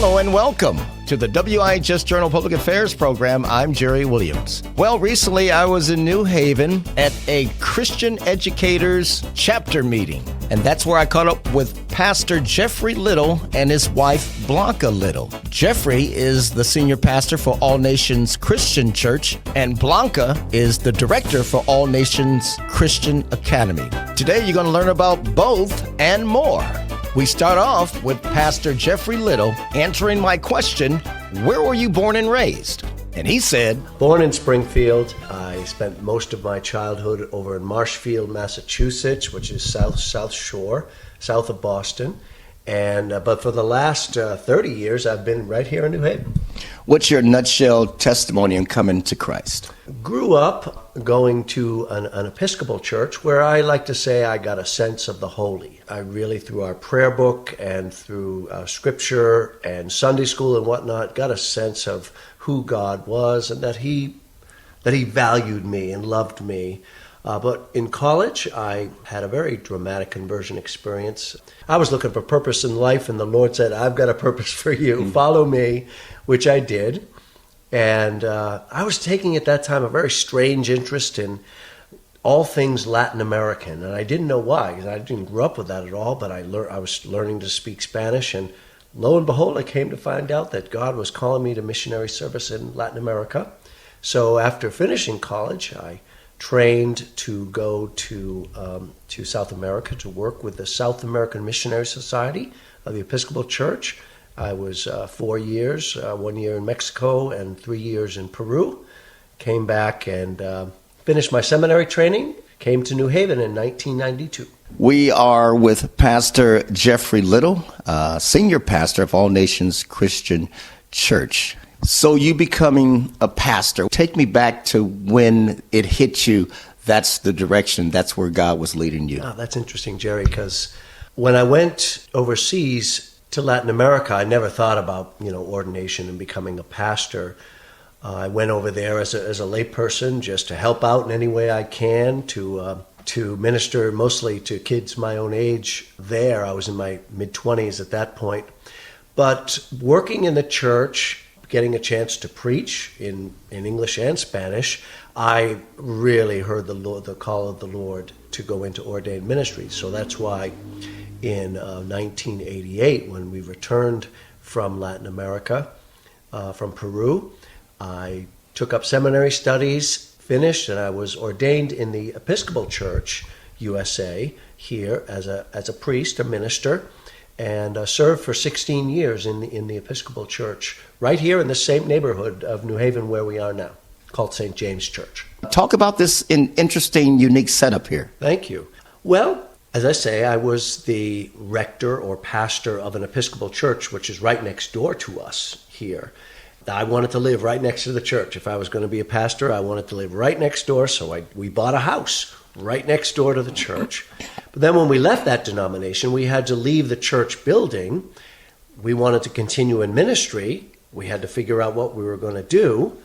Hello and welcome to the WIHS Journal Public Affairs program. I'm Jerry Williams. Well, recently I was in New Haven at a Christian Educators chapter meeting, and that's where I caught up with Pastor Jeffrey Little and his wife Blanca Little. Jeffrey is the senior pastor for All Nations Christian Church, and Blanca is the director for All Nations Christian Academy. Today you're going to learn about both and more. We start off with Pastor Jeffrey Little answering my question, where were you born and raised? And he said, born in Springfield. I spent most of my childhood over in Marshfield, Massachusetts, which is South Shore, south of Boston. But for the last 30 years, I've been right here in New Haven. What's your nutshell testimony in coming to Christ? Grew up going to an Episcopal church where I like to say I got a sense of the holy. I really, through our prayer book and through scripture and Sunday school and whatnot, got a sense of who God was and that He valued me and loved me. But in college, I had a very dramatic conversion experience. I was looking for purpose in life, and the Lord said, I've got a purpose for you. Follow me, which I did. And I was taking at that time a very strange interest in all things Latin American. And I didn't know why, because I didn't grow up with that at all, but I was learning to speak Spanish. And lo and behold, I came to find out that God was calling me to missionary service in Latin America. So after finishing college, I trained to go to South America to work with the South American Missionary Society of the Episcopal Church. I was 4 years, 1 year in Mexico and 3 years in Peru. Came back and finished my seminary training, came to New Haven in 1992. We are with Pastor Jeffrey Little, senior pastor of All Nations Christian Church. So you becoming a pastor, take me back to when it hit you, that's the direction, that's where God was leading you. Oh, that's interesting, Jerry, because when I went overseas to Latin America, I never thought about, ordination and becoming a pastor. I went over there as a layperson just to help out in any way I can, to minister mostly to kids my own age there. I was in my mid-20s at that point. But working in the church, getting a chance to preach in English and Spanish, I really heard the call of the Lord to go into ordained ministry. So that's why in 1988, when we returned from Latin America, from Peru, I took up seminary studies, finished, and I was ordained in the Episcopal Church USA here as a priest, a minister, and served for 16 years in the Episcopal Church right here in the same neighborhood of New Haven where we are now, called St. James Church. Talk about this interesting, unique setup here. Thank you. Well, as I say, I was the rector or pastor of an Episcopal church, which is right next door to us here. I wanted to live right next to the church. If I was going to be a pastor, I wanted to live right next door, so we bought a house right next door to the church. But then when we left that denomination, we had to leave the church building. We wanted to continue in ministry. We had to figure out what we were going to do.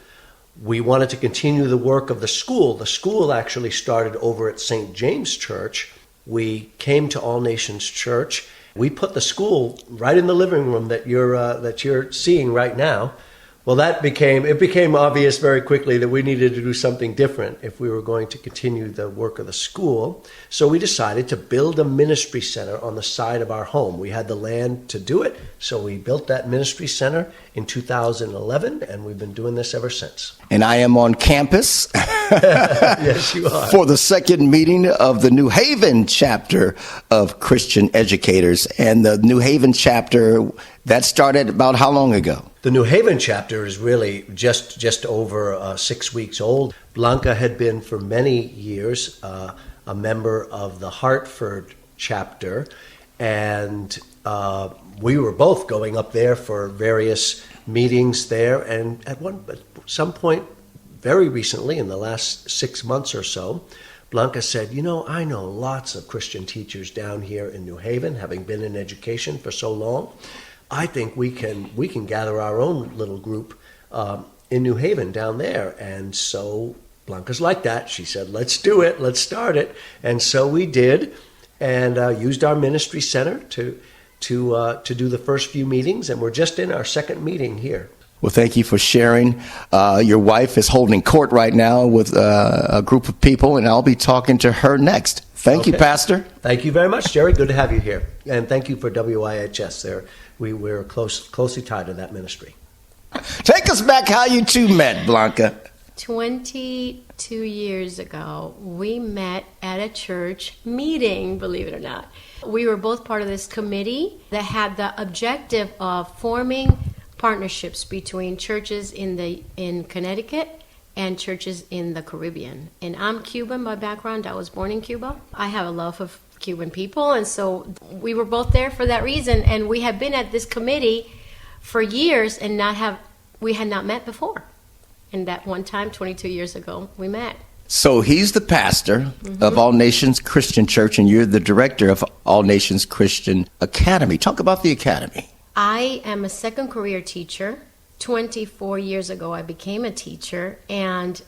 We wanted to continue the work of the school. The school actually started over at St. James Church. We came to All Nations Church. We put the school right in the living room that you're seeing right now. Well, it became obvious very quickly that we needed to do something different if we were going to continue the work of the school. So we decided to build a ministry center on the side of our home. We had the land to do it, so we built that ministry center in 2011, and we've been doing this ever since. And I am on campus. Yes, you are. For the second meeting of the New Haven chapter of Christian Educators. And the New Haven chapter, that started about how long ago? The New Haven chapter is really just over 6 weeks old. Blanca had been for many years a member of the Hartford chapter, and we were both going up there for various meetings there. And at some point, very recently, in the last 6 months or so, Blanca said, I know lots of Christian teachers down here in New Haven, having been in education for so long. I think we can gather our own little group in New Haven down there. And so Blanca's like that. She said, let's do it. Let's start it. And so we did, and used our ministry center to do the first few meetings, and we're just in our second meeting here. Well, thank you for sharing. Your wife is holding court right now with a group of people, and I'll be talking to her next. Thank you, Pastor. Thank you very much, Jerry. Good to have you here. And thank you for WIHS. We're closely tied to that ministry. Take us back how you two met, Blanca. 22 years ago, we met at a church meeting, believe it or not. We were both part of this committee that had the objective of forming partnerships between churches in Connecticut and churches in the Caribbean. And I'm Cuban by background. I was born in Cuba. I have a love of Cuban people, and so we were both there for that reason. And we had been at this committee for years and we had not met before. And that one time, 22 years ago, we met. So he's the pastor of All Nations Christian Church, and you're the director of All Nations Christian Academy. Talk about the academy. I am a second career teacher. 24 years ago, I became a teacher, and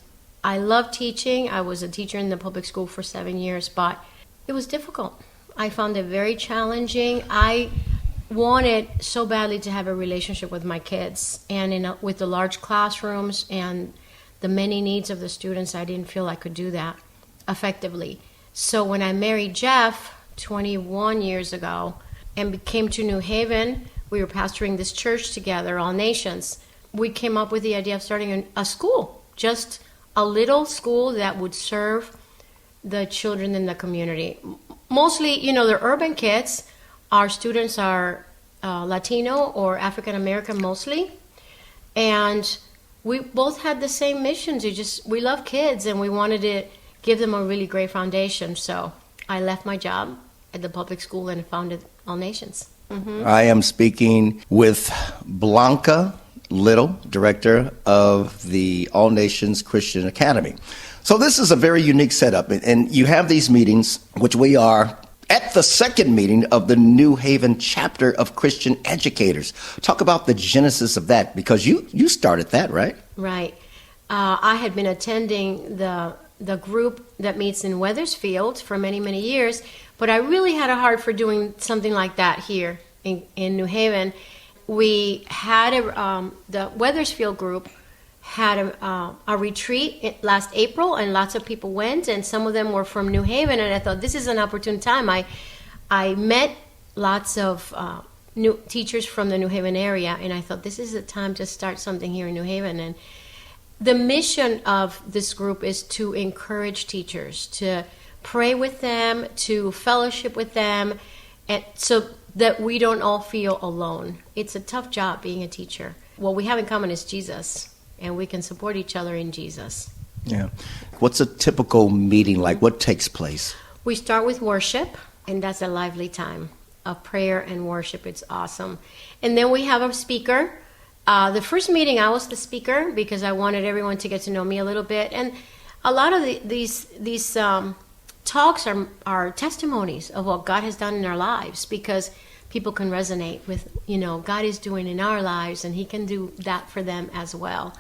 I love teaching. I was a teacher in the public school for 7 years, but it was difficult. I found it very challenging. I wanted so badly to have a relationship with my kids, and with the large classrooms and the many needs of the students, I didn't feel I could do that effectively. So when I married Jeff 21 years ago and came to New Haven, we were pastoring this church together, All Nations. We came up with the idea of starting a school, just a little school that would serve the children in the community. Mostly, they're urban kids. Our students are Latino or African American mostly. And we both had the same missions. We love kids, and we wanted to give them a really great foundation. So I left my job at the public school and founded All Nations. I am speaking with Blanca Little, director of the All Nations Christian Academy. So this is a very unique setup, and you have these meetings, which we are at the second meeting of the New Haven chapter of Christian Educators. Talk about the genesis of that, because you started that, right? Right. I had been attending the group that meets in Wethersfield for many, many years, but I really had a heart for doing something like that here in New Haven. We had the Wethersfield group had a retreat last April, and lots of people went, and some of them were from New Haven, and I thought this is an opportune time. I met lots of new teachers from the New Haven area, and I thought this is the time to start something here in New Haven. And the mission of this group is to encourage teachers, to pray with them, to fellowship with them, and so that we don't all feel alone. It's a tough job being a teacher. What we have in common is Jesus, and we can support each other in Jesus. Yeah. What's a typical meeting like? What takes place? We start with worship, and that's a lively time of prayer and worship. It's awesome. And then we have a speaker. The first meeting, I was the speaker because I wanted everyone to get to know me a little bit. And a lot of these talks are testimonies of what God has done in our lives, because people can resonate with, God is doing in our lives, and he can do that for them as well.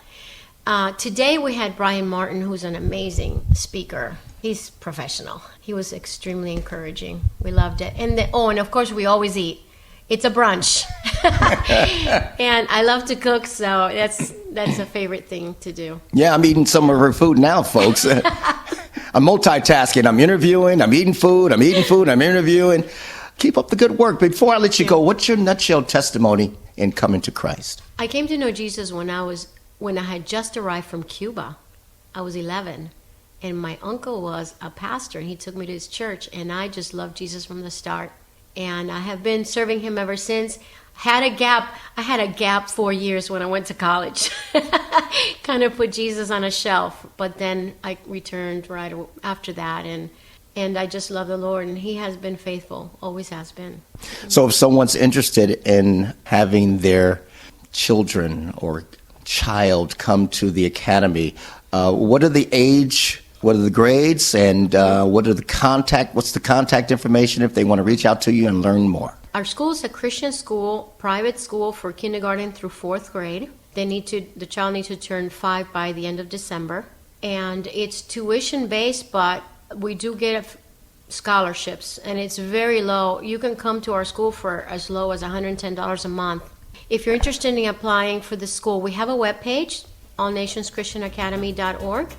Today we had Brian Martin, who's an amazing speaker. He's professional. He was extremely encouraging. We loved it. And of course we always eat. It's a brunch. And I love to cook, so that's a favorite thing to do. Yeah, I'm eating some of her food now, folks. I'm multitasking. I'm interviewing, I'm eating food, I'm interviewing. Keep up the good work. Before I let you go, what's your nutshell testimony in coming to Christ? I came to know Jesus when I had just arrived from Cuba. I was 11, and my uncle was a pastor, and he took me to his church, and I just loved Jesus from the start. And I have been serving him ever since. I had a gap 4 years when I went to college. Kind of put Jesus on a shelf, but then I returned right after that, and I just love the Lord, and he has been faithful, always has been. So if someone's interested in having their children or child come to the academy, what are the age, what are the grades, and what's the contact information if they want to reach out to you and learn more? Our school is a Christian school, private school for kindergarten through 4th grade. The child needs to turn 5 by the end of December. And it's tuition based, but we do get scholarships, and it's very low. You can come to our school for as low as $110 a month. If you're interested in applying for the school, we have a webpage, allnationschristianacademy.org.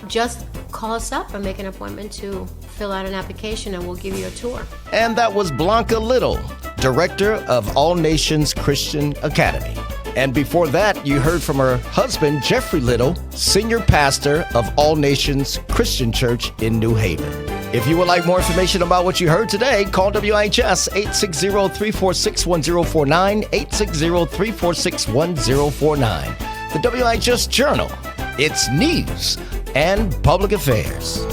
Just call us up and make an appointment to fill out an application, and we'll give you a tour. And that was Blanca Little, Director of All Nations Christian Academy. And before that, you heard from her husband, Jeffrey Little, Senior Pastor of All Nations Christian Church in New Haven. If you would like more information about what you heard today, call WIHS 860-346-1049, 860-346-1049. The WIHS Journal, it's news and public affairs.